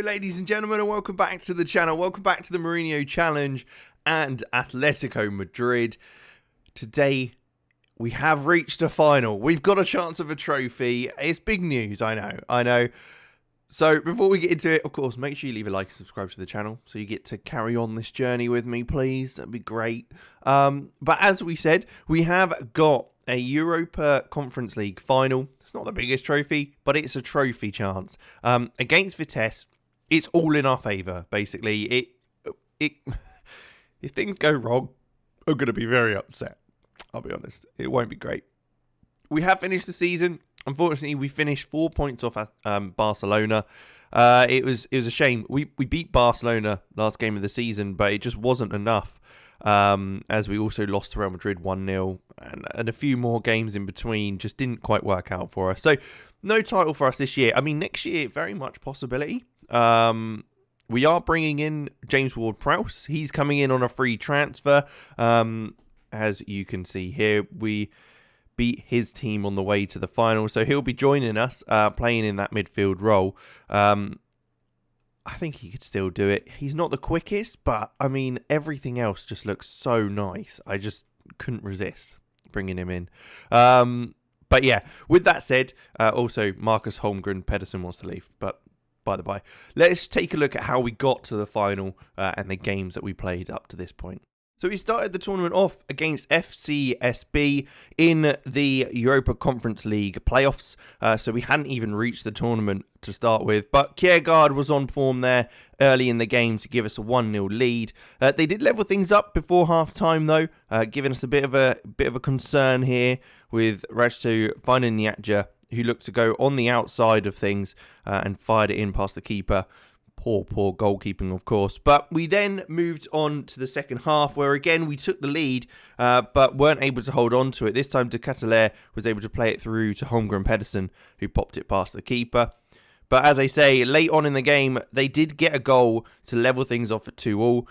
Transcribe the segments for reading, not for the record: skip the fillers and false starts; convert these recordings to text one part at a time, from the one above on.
ladies and gentlemen, and welcome back to the channel. Welcome back to the Mourinho Challenge and Atletico Madrid. Today, we have reached a final. We've got a chance of a trophy. It's big news, I know. So, before we get into it, of course, make sure you leave a like and subscribe to the channel so you get to carry on this journey with me, please. That'd be great. But as we said, we have got a Europa Conference League Final. It's not the biggest trophy, but it's a trophy chance. Against Vitesse, it's all in our favour, basically. If things go wrong, I'm going to be very upset. I'll be honest. It won't be great. We have finished the season. Unfortunately, we finished 4 points off Barcelona. It was a shame. We beat Barcelona last game of the season, but it just wasn't enough. As we also lost to Real Madrid 1-0 and a few more games in between just didn't quite work out for us. So no title for us this year. I mean, next year, very much possibility. We are bringing in James Ward-Prowse. He's coming in on a free transfer. As you can see here, we beat his team on the way to the final. So he'll be joining us, playing in that midfield role. I think he could still do it. He's not the quickest, but, I mean, everything else just looks so nice. I just couldn't resist bringing him in. But, yeah, with that said, also, Marcus Holmgren Pedersen wants to leave. But, by the by, let's take a look at how we got to the final and the games that we played up to this point. So we started the tournament off against FCSB in the Europa Conference League playoffs. So we hadn't even reached the tournament to start with. But Kjærgaard was on form there early in the game to give us a 1-0 lead. They did level things up before half-time though, giving us a bit of a concern here with Rajto finding Nyatja, who looked to go on the outside of things and fired it in past the keeper. Poor goalkeeping, of course. But we then moved on to the second half, where again we took the lead, but weren't able to hold on to it. This time, De Ketelaere was able to play it through to Holmgren Pedersen, who popped it past the keeper. But as I say, late on in the game, they did get a goal to level things off at 2-2.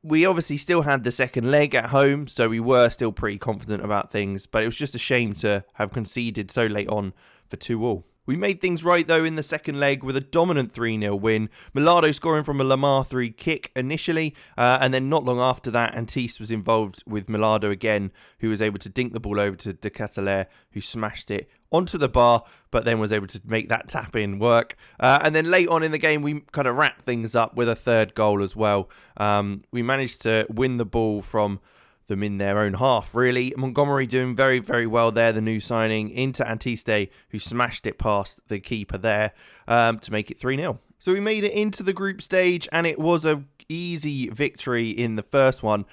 We obviously still had the second leg at home, so we were still pretty confident about things. But it was just a shame to have conceded so late on for 2-2. We made things right, though, in the second leg with a dominant 3-0 win. Millardo scoring from a Lamar 3 kick initially, and then not long after that, Antiste was involved with Millardo again, who was able to dink the ball over to De Ketelaere, who smashed it onto the bar, but then was able to make that tap-in work. And then late on in the game, we kind of wrapped things up with a third goal as well. We managed to win the ball from them in their own half, really. Montgomery doing very, very well there, the new signing, into Antiste, who smashed it past the keeper there to make it 3-0. So we made it into the group stage, and it was an easy victory in the first one.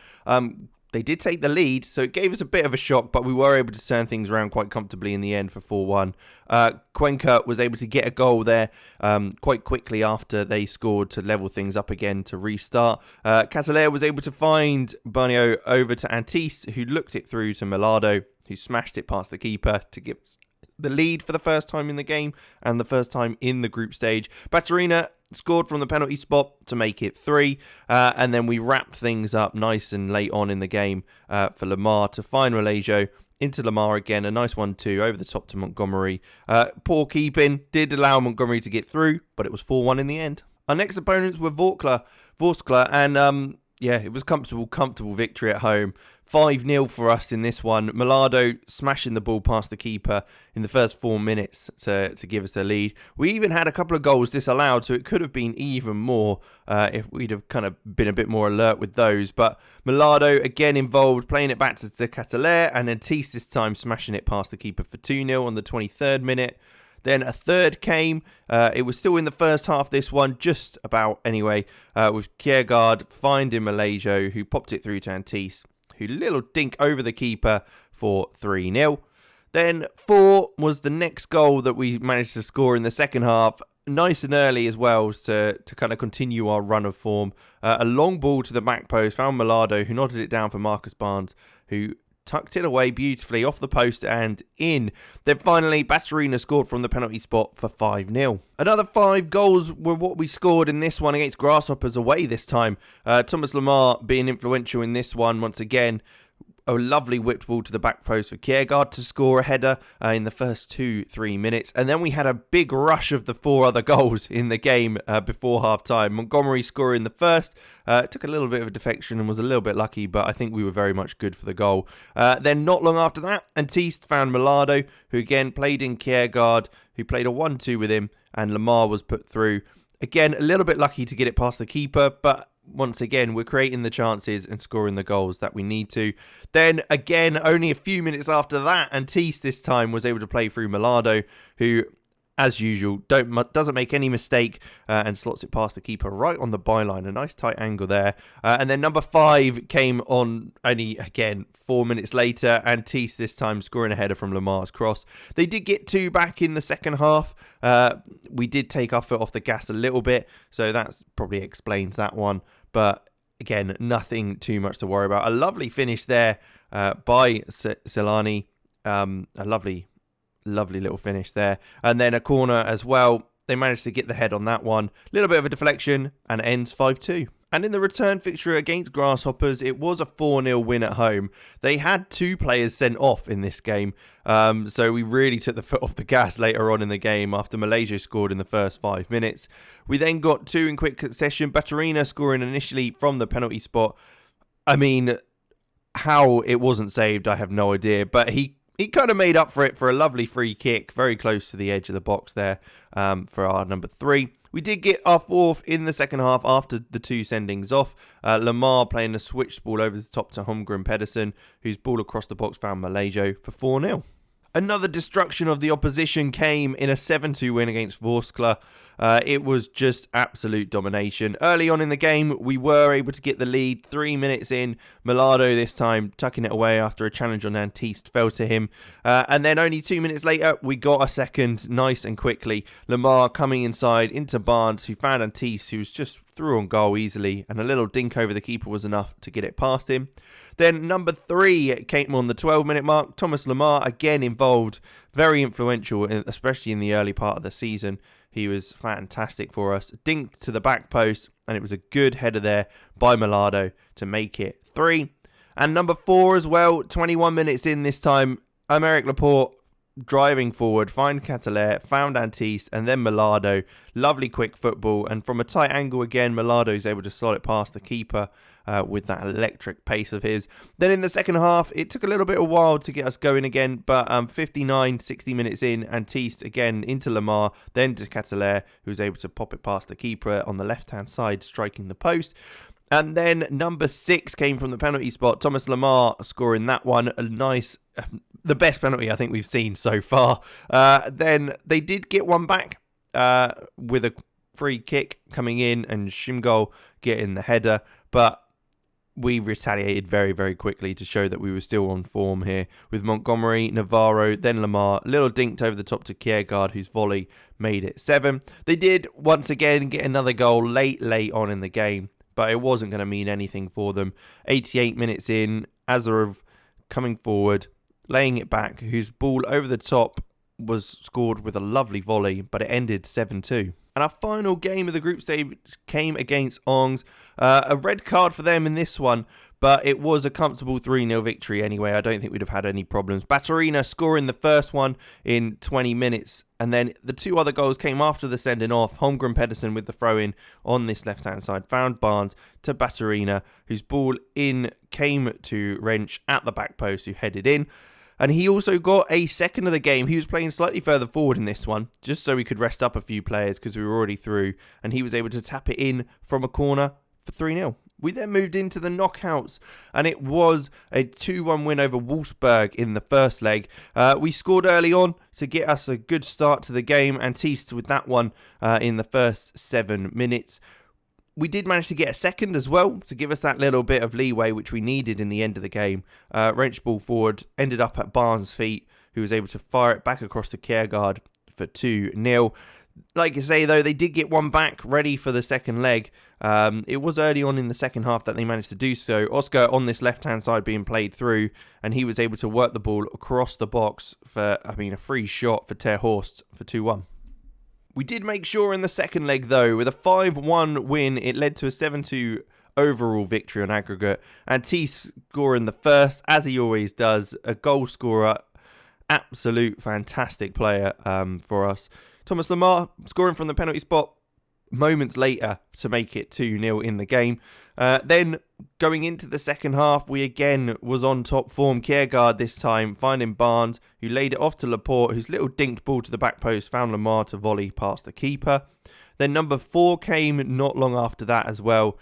They did take the lead, so it gave us a bit of a shock, but we were able to turn things around quite comfortably in the end for 4-1. Cuenca was able to get a goal there quite quickly after they scored to level things up again to restart. Ketelaere was able to find Bernio over to Antiste, who looked it through to Millardo, who smashed it past the keeper to give us the lead for the first time in the game and the first time in the group stage. Baturina scored from the penalty spot to make it 3, and then we wrapped things up nice and late on in the game for Lamar to find Malaysia into Lamar again, a nice 1-2 over the top to Montgomery. Poor keeping did allow Montgomery to get through, but it was 4-1 in the end. Our next opponents were Vorskla, and it was comfortable victory at home. 5-0 for us in this one. Millardo smashing the ball past the keeper in the first 4 minutes to give us the lead. We even had a couple of goals disallowed, so it could have been even more if we'd have kind of been a bit more alert with those. But Millardo again involved, playing it back to De Ketelaere, and then Antiste this time smashing it past the keeper for 2-0 on the 23rd minute. Then a third came. It was still in the first half, this one, just about anyway, with Kjærgaard finding Malaysia, who popped it through to Antiste, who little dink over the keeper for 3-0. Then 4 was the next goal that we managed to score in the second half. Nice and early as well to kind of continue our run of form. A long ball to the back post, found Millardo, who nodded it down for Marcus Barnes, who tucked it away beautifully off the post and in. Then finally, Baturina scored from the penalty spot for 5-0. Another 5 goals were what we scored in this one against Grasshoppers away this time. Thomas Lemar being influential in this one once again. a lovely whipped ball to the back post for Kjærgaard to score a header in the first 2-3 minutes. And then we had a big rush of the 4 other goals in the game before half-time. Montgomery scoring the first. Took a little bit of a defection and was a little bit lucky, but I think we were very much good for the goal. Then not long after that, Antiste found Millardo, who again played in Kjærgaard, who played a 1-2 with him, and Lamar was put through. Again, a little bit lucky to get it past the keeper, but once again, we're creating the chances and scoring the goals that we need to. Then again, only a few minutes after that, Antiste this time was able to play through Millardo, who, as usual, doesn't make any mistake and slots it past the keeper right on the byline. A nice tight angle there. And then number 5 came on only, again, 4 minutes later. Antiste this time scoring a header from Lamar's cross. They did get 2 back in the second half. We did take our foot off the gas a little bit, so that's probably explains that one. But again, nothing too much to worry about. A lovely finish there by Celani. A lovely little finish there. And then a corner as well. They managed to get the head on that one. Little bit of a deflection and it ends 5-2. And in the return fixture against Grasshoppers, it was a 4-0 win at home. They had 2 players sent off in this game. So we really took the foot off the gas later on in the game after Malaysia scored in the first 5 minutes. We then got 2 in quick succession. Baturina scoring initially from the penalty spot. I mean, how it wasn't saved, I have no idea. But he kind of made up for it for a lovely free kick, very close to the edge of the box there for our number 3. We did get our 4th in the second half after the 2 sendings off. Lamar playing a switch ball over the top to Holmgren Pedersen, whose ball across the box found Malaysia for 4-0. Another destruction of the opposition came in a 7-2 win against Vorskla. It was just absolute domination. Early on in the game, we were able to get the lead. 3 minutes in, Millardo this time tucking it away after a challenge on Antiste fell to him. And then only 2 minutes later, we got a second nice and quickly. Lamar coming inside into Barnes, who found Antiste, who was just through on goal easily. And a little dink over the keeper was enough to get it past him. Then number 3 came on the 12-minute mark. Thomas Lamar, again involved, very influential, especially in the early part of the season. He was fantastic for us. Dinked to the back post, and it was a good header there by Millardo to make it 3. And number 4 as well, 21 minutes in this time, Aymeric Laporte driving forward, find Cataler, found Antiste, and then Millardo. Lovely quick football, and from a tight angle again, Millardo is able to slot it past the keeper with that electric pace of his. Then in the second half, it took a little bit of a while to get us going again, but 59, 60 minutes in, Antiste again into Lamar, then to Cataler, who was able to pop it past the keeper on the left-hand side, striking the post. And then number 6 came from the penalty spot. Thomas Lamar scoring that one. A nice, the best penalty I think we've seen so far. Then they did get one back with a free kick coming in and Shimgol getting the header. But we retaliated very, very quickly to show that we were still on form here with Montgomery, Navarro, then Lamar. Little dinked over the top to Kjærgaard, whose volley made it 7. They did once again get another goal late on in the game, but it wasn't going to mean anything for them. 88 minutes in, Azarov coming forward, laying it back, whose ball over the top was scored with a lovely volley, but it ended 7-2. And our final game of the group stage came against Ongs. A red card for them in this one, but it was a comfortable 3-0 victory anyway. I don't think we'd have had any problems. Baturina scoring the first one in 20 minutes. And then the 2 other goals came after the sending off. Holmgren Pedersen with the throw-in on this left-hand side. Found Barnes to Baturina, whose ball in came to Wrench at the back post, who headed in. And he also got a second of the game. He was playing slightly further forward in this one, just so we could rest up a few players because we were already through. And he was able to tap it in from a corner for 3-0. We then moved into the knockouts, and it was a 2-1 win over Wolfsburg in the first leg. We scored early on to get us a good start to the game. Antiste with that one in the first 7 minutes. We did manage to get a second as well to give us that little bit of leeway which we needed in the end of the game. Wrench ball forward, ended up at Barnes' feet, who was able to fire it back across to Kjærgaard for 2-0. Like I say, though, they did get one back ready for the second leg. It was early on in the second half that they managed to do so. Oscar on this left-hand side being played through, and he was able to work the ball across the box for, a free shot for Ter Horst for 2-1. We did make sure in the second leg, though, with a 5-1 win, it led to a 7-2 overall victory on aggregate. Antiste scoring the first, as he always does, a goal scorer, absolute fantastic player for us. Thomas Lemar scoring from the penalty spot moments later to make it 2-0 in the game. Then going into the second half, we again was on top form. Kjærgaard this time finding Barnes, who laid it off to Laporte, whose little dinked ball to the back post found Lemar to volley past the keeper. Then number 4 came not long after that as well.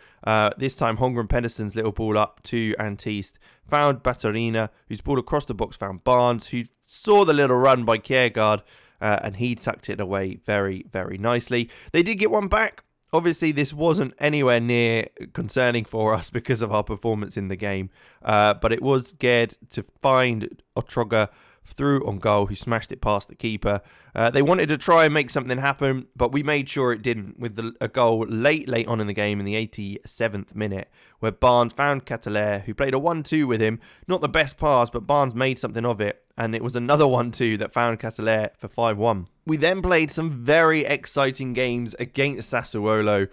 This time Holmgren Pedersen's little ball up to Antiste found Baturina, whose ball across the box found Barnes, who saw the little run by Kjærgaard, and he tucked it away very, very nicely. They did get one back. Obviously, this wasn't anywhere near concerning for us because of our performance in the game. But it was geared to find Otroga through on goal, who smashed it past the keeper. They wanted to try and make something happen, but we made sure it didn't with a goal late on in the game in the 87th minute, where Barnes found Cataler, who played a 1-2 with him. Not the best pass, but Barnes made something of it, and it was another 1-2 that found Cataler for 5-1. We then played some very exciting games against Sassuolo.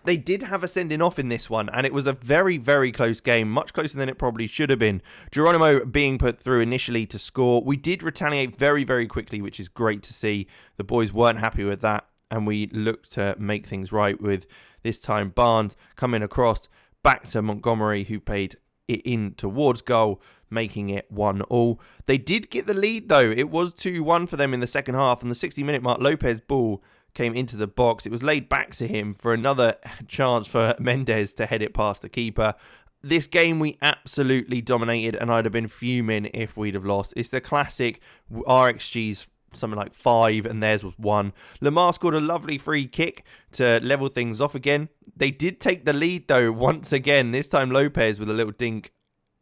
They did have a sending off in this one, and it was a very, very close game, much closer than it probably should have been. Geronimo being put through initially to score. We did retaliate very, very quickly, which is great to see. The boys weren't happy with that, and we looked to make things right with this time Barnes coming across back to Montgomery, who played it in towards goal, making it 1-1. They did get the lead though. It was 2-1 for them in the second half. On the 60-minute mark, Lopez ball came into the box. It was laid back to him for another chance for Mendes to head it past the keeper. This game we absolutely dominated, and I'd have been fuming if we'd have lost. It's the classic RXG's something like 5 and theirs was 1. Lemar scored a lovely free kick to level things off again. They did take the lead though once again, this time Lopez with a little dink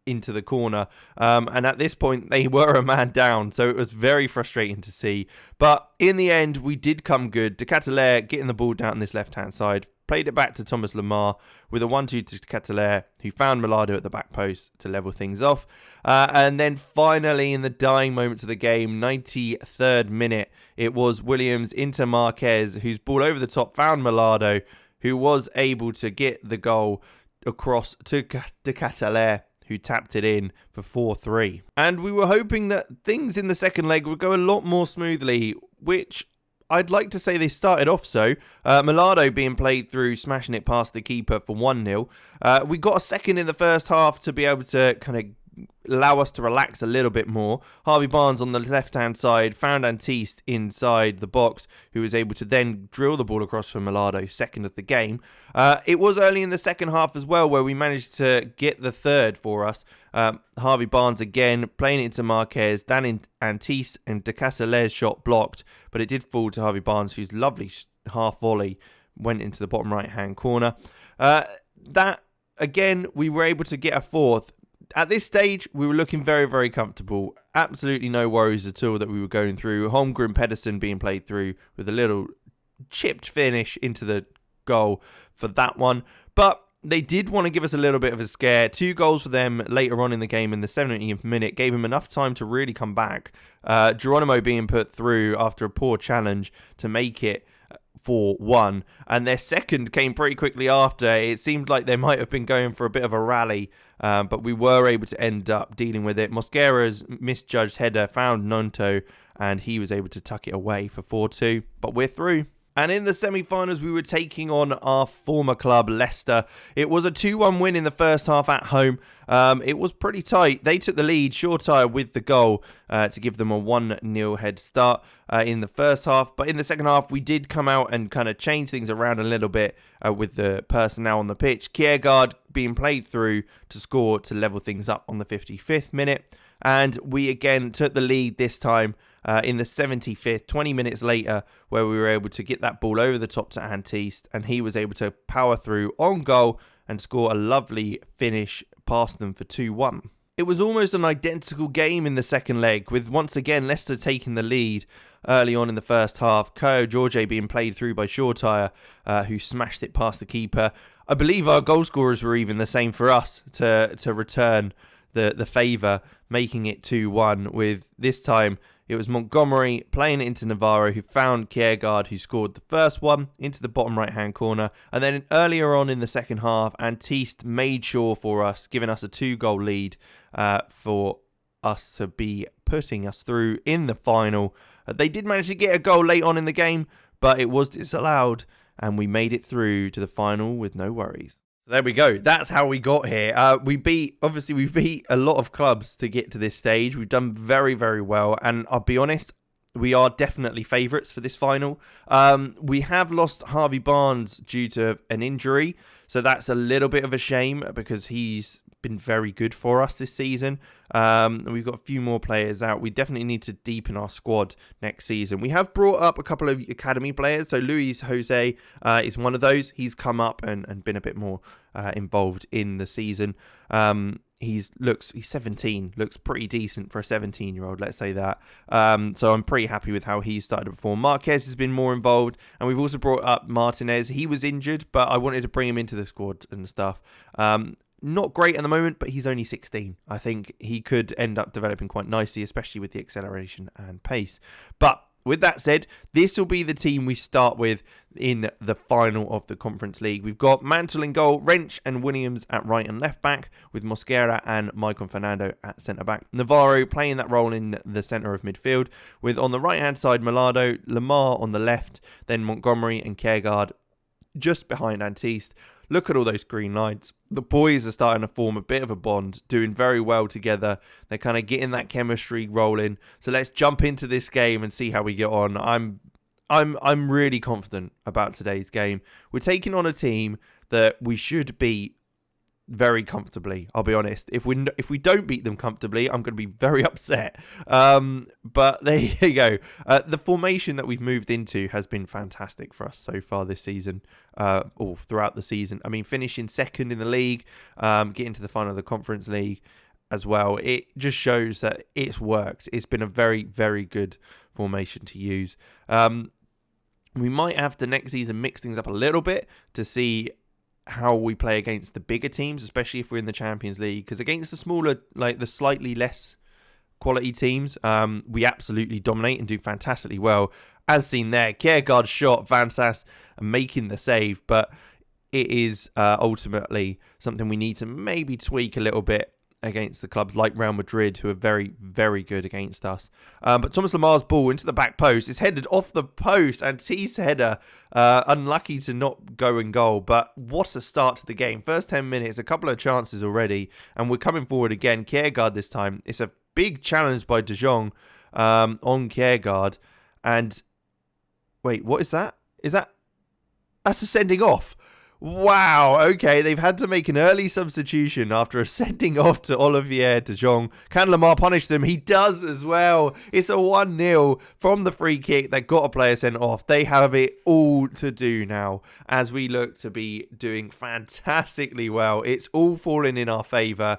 into the corner, and at this point they were a man down, so it was very frustrating to see. But in the end we did come good. De Cataler getting the ball down this left hand side, played it back to Thomas Lemar with a 1-2 to Cataler, who found Milado at the back post to level things off. And then finally, in the dying moments of the game, 93rd minute, it was Williams into Marquez, whose ball over the top found Milado, who was able to get the goal across to De Cataler, who tapped it in for 4-3. And we were hoping that things in the second leg would go a lot more smoothly, which I'd like to say they started off so. Milado being played through, smashing it past the keeper for 1-0. We got a second in the first half to be able to kind of allow us to relax a little bit more. Harvey Barnes on the left-hand side found Antiste inside the box, who was able to then drill the ball across for Milado, second of the game. It was early in the second half as well where we managed to get the third for us. Harvey Barnes again playing it into Marquez, then in Antiste, and De Castellet's shot blocked, but it did fall to Harvey Barnes, whose lovely half volley went into the bottom right-hand corner. That, again, we were able to get a fourth. At this stage, we were looking very, very comfortable. Absolutely no worries at all that we were going through. Holmgren Pedersen being played through with a little chipped finish into the goal for that one. But they did want to give us a little bit of a scare. 2 goals for them later on in the game in the 70th minute gave him enough time to really come back. Geronimo being put through after a poor challenge to make it 4-1, and their second came pretty quickly after. It seemed like they might have been going for a bit of a rally, but we were able to end up dealing with it. Mosquera's misjudged header found Nonto, and he was able to tuck it away for 4-2, but we're through. And in the semi-finals, we were taking on our former club, Leicester. It was a 2-1 win in the first half at home. It was pretty tight. They took the lead, Shortire with the goal to give them a 1-0 head start in the first half. But in the second half, we did come out and kind of change things around a little bit with the personnel on the pitch. Kjærgaard being played through to score to level things up on the 55th minute. And we again took the lead this time in the 75th, 20 minutes later, where we were able to get that ball over the top to Antiste, and he was able to power through on goal and score a lovely finish past them for 2-1. It was almost an identical game in the second leg, with once again Leicester taking the lead early on in the first half. Caio Jorge being played through by Shortire, who smashed it past the keeper. I believe our goal scorers were even the same for us to return the favour, making it 2-1, with this time It was Montgomery playing it into Navarro, who found Kjærgaard, who scored the first one into the bottom right-hand corner. And then earlier on in the second half, Antiste made sure for us, giving us a 2-goal lead for us to be putting us through in the final. They did manage to get a goal late on in the game, but it was disallowed, and we made it through to the final with no worries. There we go. That's how we got here. We beat a lot of clubs to get to this stage. We've done very, very well. And I'll be honest, we are definitely favourites for this final. We have lost Harvey Barnes due to an injury. So that's a little bit of a shame because he's been very good for us this season. We've got a few more players out. We definitely need to deepen our squad next season. We have brought up a couple of academy players. So Luis Jose is one of those. He's come up and been a bit more involved in the season. He's 17, looks pretty decent for a 17-year-old, let's say that. So I'm pretty happy with how he started to perform. Marquez has been more involved, and we've also brought up Martinez. He was injured, but I wanted to bring him into the squad and stuff. Not great at the moment, but he's only 16. I think he could end up developing quite nicely, especially with the acceleration and pace. But with that said, this will be the team we start with in the final of the Conference League. We've got Mantle in goal, Wrench and Williams at right and left back, with Mosquera and Maicon Fernando at centre back. Navarro playing that role in the centre of midfield, with on the right hand side Malado, Lamar on the left, then Montgomery and Kjærgaard just behind Antiste. Look at all those green lights. The boys are starting to form a bit of a bond, doing very well together. They're kind of getting that chemistry rolling. So let's jump into this game and see how we get on. I'm really confident about today's game. We're taking on a team that we should beat very comfortably, I'll be honest. If we don't beat them comfortably, I'm going to be very upset. But there you go. The formation that we've moved into has been fantastic for us so far this season, or throughout the season. I mean, finishing second in the league, getting to the final of the Conference League as well. It just shows that it's worked. It's been a very, very good formation to use. We might have to next season mix things up a little bit to see how we play against the bigger teams, especially if we're in the Champions League, because against the smaller, like the slightly less quality teams, we absolutely dominate and do fantastically well, as seen there. Kjærgaard's shot, Van Sass making the save, but it is ultimately something we need to maybe tweak a little bit against the clubs like Real Madrid, who are very, very good against us. But Thomas Lamar's ball into the back post is headed off the post, and T's header, unlucky to not go in goal. But what a start to the game. First 10 minutes, a couple of chances already, and we're coming forward again. Kjærgaard this time. It's a big challenge by De Jong on Kjærgaard. And wait, what is that? That's a sending off. Wow, okay, they've had to make an early substitution after a sending off to Olivier De Jong. Can Lamar punish them? He does as well. It's a 1-0 from the free kick that got a player sent off. They have it all to do now as we look to be doing fantastically well. It's all falling in our favour.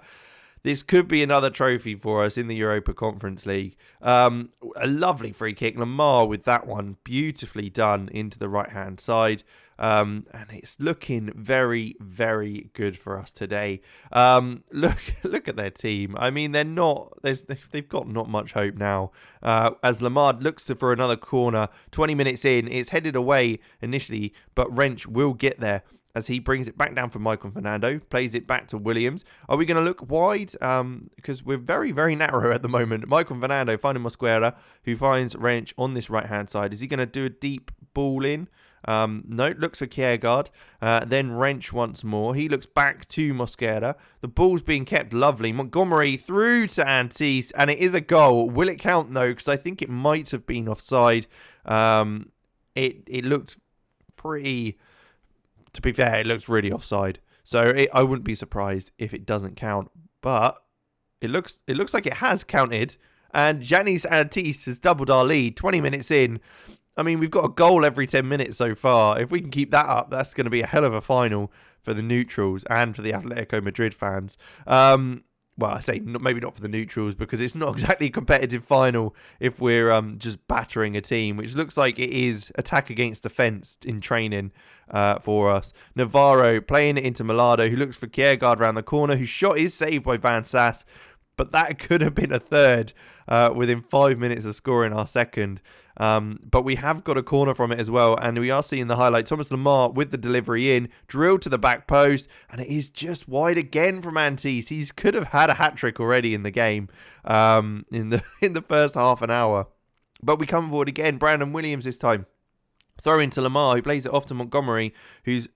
This could be another trophy for us in the Europa Conference League. A lovely free kick. Lamar with that one, beautifully done into the right-hand side. And it's looking very, very good for us today. Look at their team. I mean, they've got not much hope now. As Lamar looks for another corner, 20 minutes in, it's headed away initially, but Wrench will get there as he brings it back down for Maicon Fernando, plays it back to Williams. Are we going to look wide? Because we're very, very narrow at the moment. Maicon Fernando finding Mosquera, who finds Wrench on this right-hand side. Is he going to do a deep ball in? No, looks for Kjærgaard. Then Wrench once more. He looks back to Mosquera. The ball's being kept lovely. Montgomery through to Antiste, and it is a goal. Will it count? No, because I think it might have been offside. It looked pretty... To be fair, it looks really offside. So I wouldn't be surprised if it doesn't count. But it looks like it has counted. And Yanis Antiste has doubled our lead 20 minutes in. I mean, we've got a goal every 10 minutes so far. If we can keep that up, that's going to be a hell of a final for the neutrals and for the Atletico Madrid fans. Well, I say maybe not for the neutrals because it's not exactly a competitive final if we're just battering a team, which looks like it is attack against defence in training for us. Navarro playing it into Malado, who looks for Kjærgaard around the corner, whose shot is saved by Van Sass. but that could have been a third within 5 minutes of scoring our second. But we have got a corner from it as well, and we are seeing the highlight. Thomas Lemar with the delivery in, drilled to the back post, and it is just wide again from Antis. He could have had a hat-trick already in the game in the first half an hour. But we come forward again. Brandon Williams this time. Throw into Lemar, who plays it off to Montgomery, it's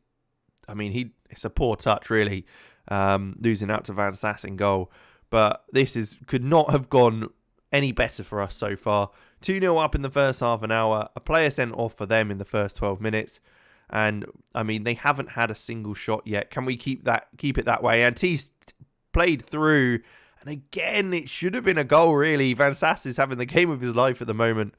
a poor touch, really, losing out to Van Sass in goal. But this could not have gone any better for us so far. 2-0 up in the first half an hour. A player sent off for them in the first 12 minutes. And, they haven't had a single shot yet. Can we keep it that way? And T's played through. And again, it should have been a goal, really. Van Sass is having the game of his life at the moment,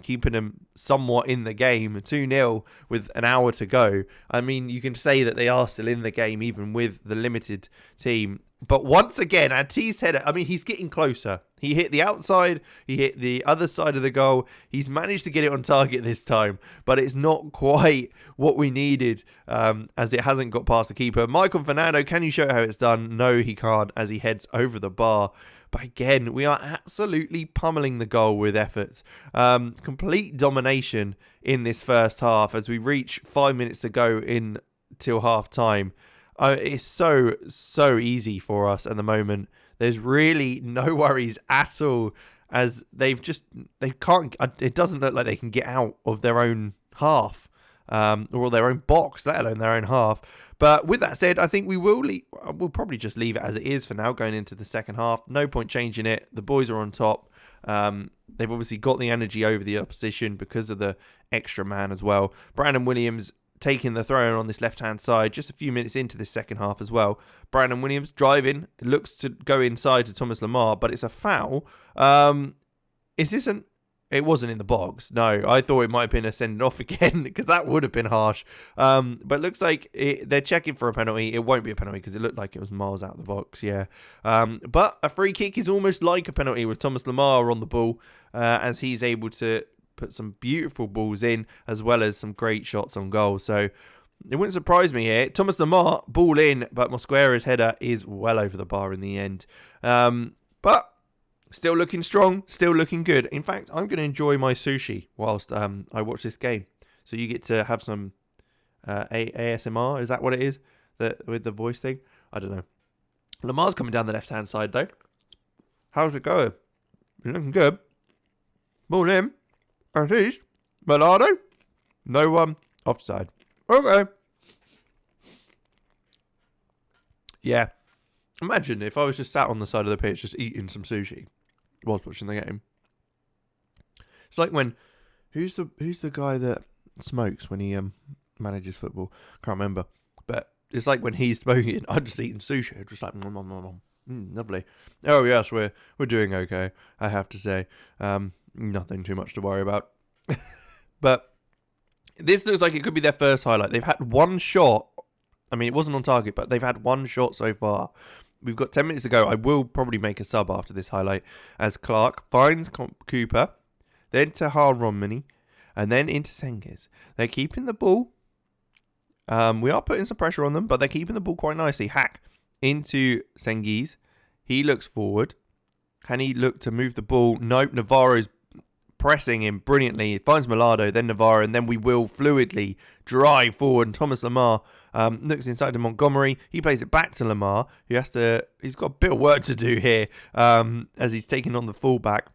keeping him somewhat in the game. 2-0 with an hour to go. You can say that they are still in the game, even with the limited team. But once again, Antis header, he's getting closer. He hit the outside, he hit the other side of the goal. He's managed to get it on target this time, but it's not quite what we needed, as it hasn't got past the keeper. Michael Fernando, can you show how it's done? No, he can't, as he heads over the bar. But again, we are absolutely pummeling the goal with efforts. Complete domination in this first half as we reach 5 minutes to go in till half time. It's so easy for us at the moment. There's really no worries at all, as they can't. It doesn't look like they can get out of their own half, or their own box, let alone their own half. But with that said, I think we'll probably just leave it as it is for now, going into the second half. No point changing it. The boys are on top. They've obviously got the energy over the opposition because of the extra man as well. Brandon Williams taking the throw on this left-hand side just a few minutes into this second half as well. Brandon Williams driving, looks to go inside to Thomas Lemar, but it's a foul. It wasn't in the box. No, I thought it might have been a send off again, because that would have been harsh. But it looks like they're checking for a penalty. It won't be a penalty because it looked like it was miles out of the box, yeah. But a free kick is almost like a penalty with Thomas Lemar on the ball, as he's able to put some beautiful balls in, as well as some great shots on goal. So it wouldn't surprise me here. Thomas Lemar, ball in, but Mosquera's header is well over the bar in the end. But still looking strong, still looking good. In fact, I'm going to enjoy my sushi whilst I watch this game. So you get to have some ASMR. Is that what it is? With the voice thing? I don't know. Lamar's coming down the left-hand side, though. How's it going? You're looking good. Ball in. Antis. Melado. No offside. Okay. Yeah. Imagine if I was just sat on the side of the pitch just eating some sushi whilst watching the game. It's like when who's the guy that smokes when he manages football? Can't remember. But it's like when he's smoking, I'm just eating sushi, just like nom, nom, nom, nom. Lovely. Oh yes, we're doing okay, I have to say. Nothing too much to worry about. But this looks like it could be their first highlight. They've had one shot. It wasn't on target, but they've had one shot so far. We've got 10 minutes to go. I will probably make a sub after this highlight, as Clark finds Cooper, then to Romani, and then into Sengiz. They're keeping the ball. We are putting some pressure on them, but they're keeping the ball quite nicely. Hack into Sengiz. He looks forward. Can he look to move the ball? Nope. Navarro's pressing him brilliantly. He finds Melado, then Navarro, and then we will fluidly drive forward. And Thomas Lemar looks inside to Montgomery. He plays it back to Lemar, who he's got a bit of work to do here, as he's taking on the fullback.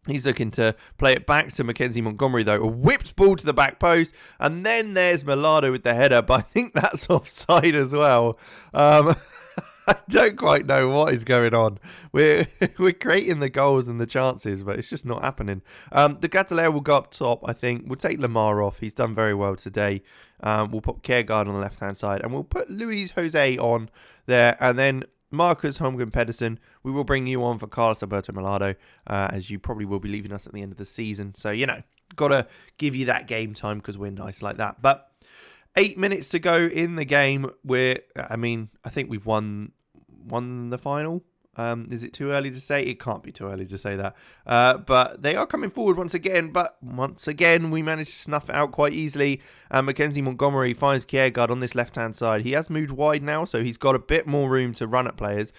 He's looking to play it back to Mackenzie Montgomery, though. A whipped ball to the back post. And then there's Melado with the header, but I think that's offside as well. I don't quite know what is going on. We're creating the goals and the chances, but it's just not happening. The Catalan will go up top, I think. We'll take Lemar off. He's done very well today. We'll put Kjærgaard on the left-hand side, and we'll put Luis Jose on there. And then Marcus Holmgren Pedersen, we will bring you on for Carlos Alberto Melado, as you probably will be leaving us at the end of the season. So, got to give you that game time because we're nice like that. But 8 minutes to go in the game. I think we've won the final. Is it too early to say? It can't be too early to say that. But they are coming forward once again. But once again, we managed to snuff it out quite easily. Mackenzie Montgomery finds Kjærgaard on this left-hand side. He has moved wide now, so he's got a bit more room to run at players.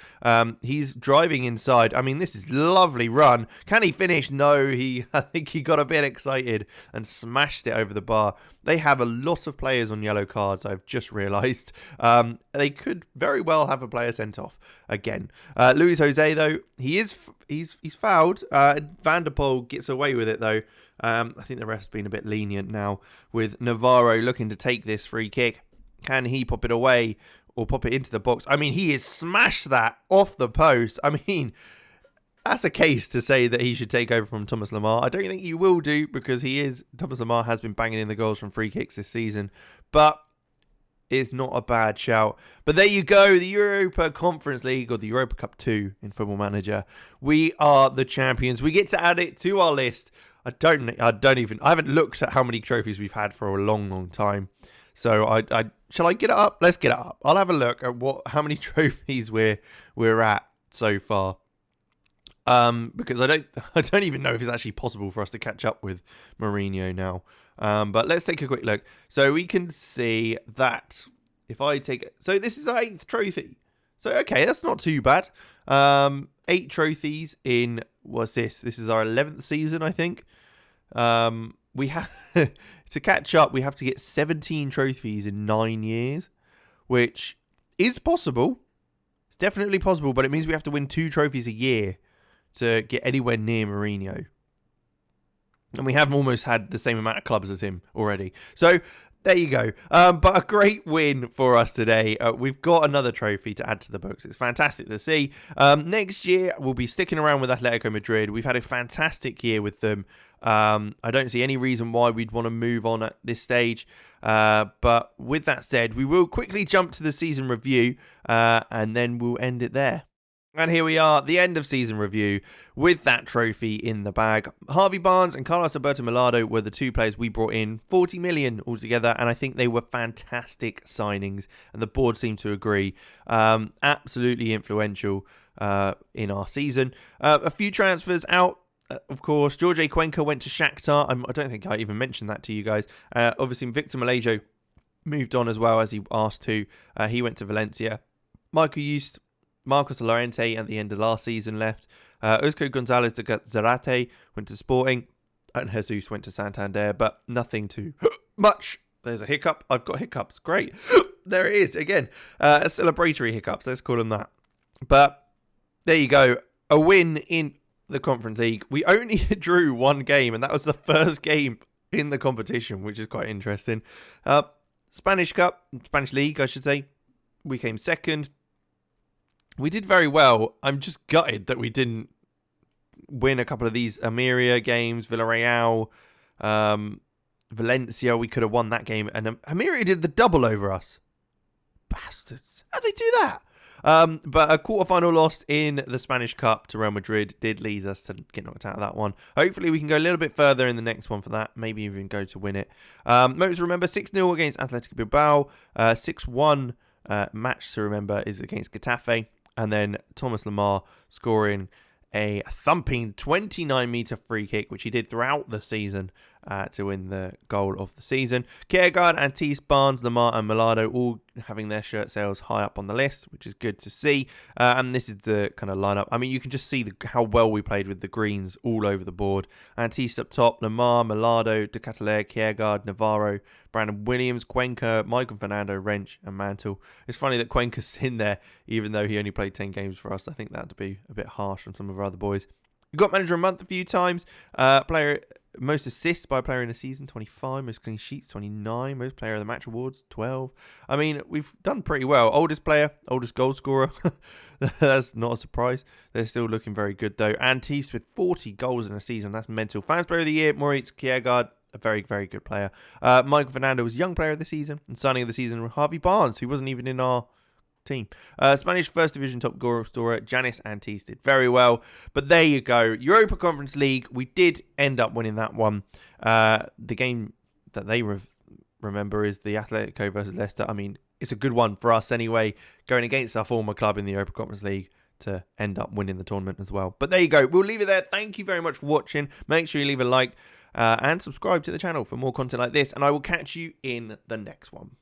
He's driving inside. I mean, this is lovely run. Can he finish? No, I think he got a bit excited and smashed it over the bar. They have a lot of players on yellow cards, I've just realised. They could very well have a player sent off again. Luis Jose, though, he's fouled. Van der Poel gets away with it, though. I think the ref's been a bit lenient now with Navarro looking to take this free kick. Can he pop it away or pop it into the box? I mean, he has smashed that off the post. I mean, that's a case to say that he should take over from Thomas Lemar. I don't think he will do because Thomas Lemar has been banging in the goals from free kicks this season. But it's not a bad shout. But there you go, the Europa Conference League, or the Europa Cup 2 in Football Manager. We are the champions. We get to add it to our list. I haven't looked at how many trophies we've had for a long, long time. So shall I get it up? Let's get it up. I'll have a look at how many trophies we're at so far. Because I don't even know if it's actually possible for us to catch up with Mourinho now. But let's take a quick look. So we can see that if I take it, so this is our 8th trophy. So okay, that's not too bad. 8 trophies in what's this? This is our 11th season, I think. We have to catch up. We have to get 17 trophies in 9 years, which is possible. It's definitely possible, but it means we have to win 2 trophies a year to get anywhere near Mourinho. And we have almost had the same amount of clubs as him already. So there you go. But a great win for us today. We've got another trophy to add to the books. It's fantastic to see. Next year, we'll be sticking around with Atletico Madrid. We've had a fantastic year with them. I don't see any reason why we'd want to move on at this stage. But with that said, we will quickly jump to the season review and then we'll end it there. And here we are, the end of season review with that trophy in the bag. Harvey Barnes and Carlos Alberto Melado were the 2 players we brought in, 40 million altogether, and I think they were fantastic signings, and the board seemed to agree. Absolutely influential in our season. A few transfers out. Of course, Jorge Cuenca went to Shakhtar. I don't think I even mentioned that to you guys. Obviously, Victor Malaysia moved on as well as he asked to. He went to Valencia. Marcos Llorente at the end of last season left. Oscar Gonzalez de Zarate went to Sporting. And Jesus went to Santander, but nothing too much. There's a hiccup. I've got hiccups. Great. There it is again. Celebratory hiccups. Let's call them that. But there you go. A win in the Conference League. We only drew 1 game, and that was the first game in the competition, which is quite interesting. Spanish League, I should say. We came second. We did very well. I'm just gutted that we didn't win a couple of these Almeria games, Villarreal, Valencia. We could have won that game. And Almeria did the double over us. Bastards. How'd they do that? But a quarterfinal loss in the Spanish Cup to Real Madrid did lead us to get knocked out of that one. Hopefully we can go a little bit further in the next one for that. Maybe even go to win it. Moments to remember, 6-0 against Athletic Bilbao. 6-1 match to remember is against Getafe. And then Thomas Lemar scoring a thumping 29-metre free kick, which he did throughout the season to win the goal of the season. Kjærgaard, Antis, Barnes, Lemar and Melado all having their shirt sales high up on the list, which is good to see. And this is the kind of lineup. I mean, you can just see how well we played with the greens all over the board. Antis up top, Lemar, Melado, De Ketelaere, Kjærgaard, Navarro, Brandon Williams, Cuenca, Michael Fernando, Wrench and Mantle. It's funny that Cuenca's in there, even though he only played 10 games for us. I think that would be a bit harsh on some of our other boys. We got Manager of the Month a few times. Player most assists by a player in a season, 25. Most clean sheets, 29. Most player of the match awards, 12. I mean, we've done pretty well. Oldest player, oldest goal scorer. That's not a surprise. They're still looking very good, though. Antis with 40 goals in a season. That's mental. Fans Player of the Year, Moritz Kjærgaard. A very, very good player. Michael Fernando was Young Player of the Season. And signing of the season, Harvey Barnes, who wasn't even in our team. Spanish First Division top goal scorer Janis Antis did very well. But there you go. Europa Conference League. We did end up winning that one. The game that they remember is the Atletico versus Leicester. I mean, it's a good one for us anyway. Going against our former club in the Europa Conference League. to end up winning the tournament as well. But there you go. We'll leave it there. Thank you very much for watching. Make sure you leave a like and subscribe to the channel for more content like this. And I will catch you in the next one.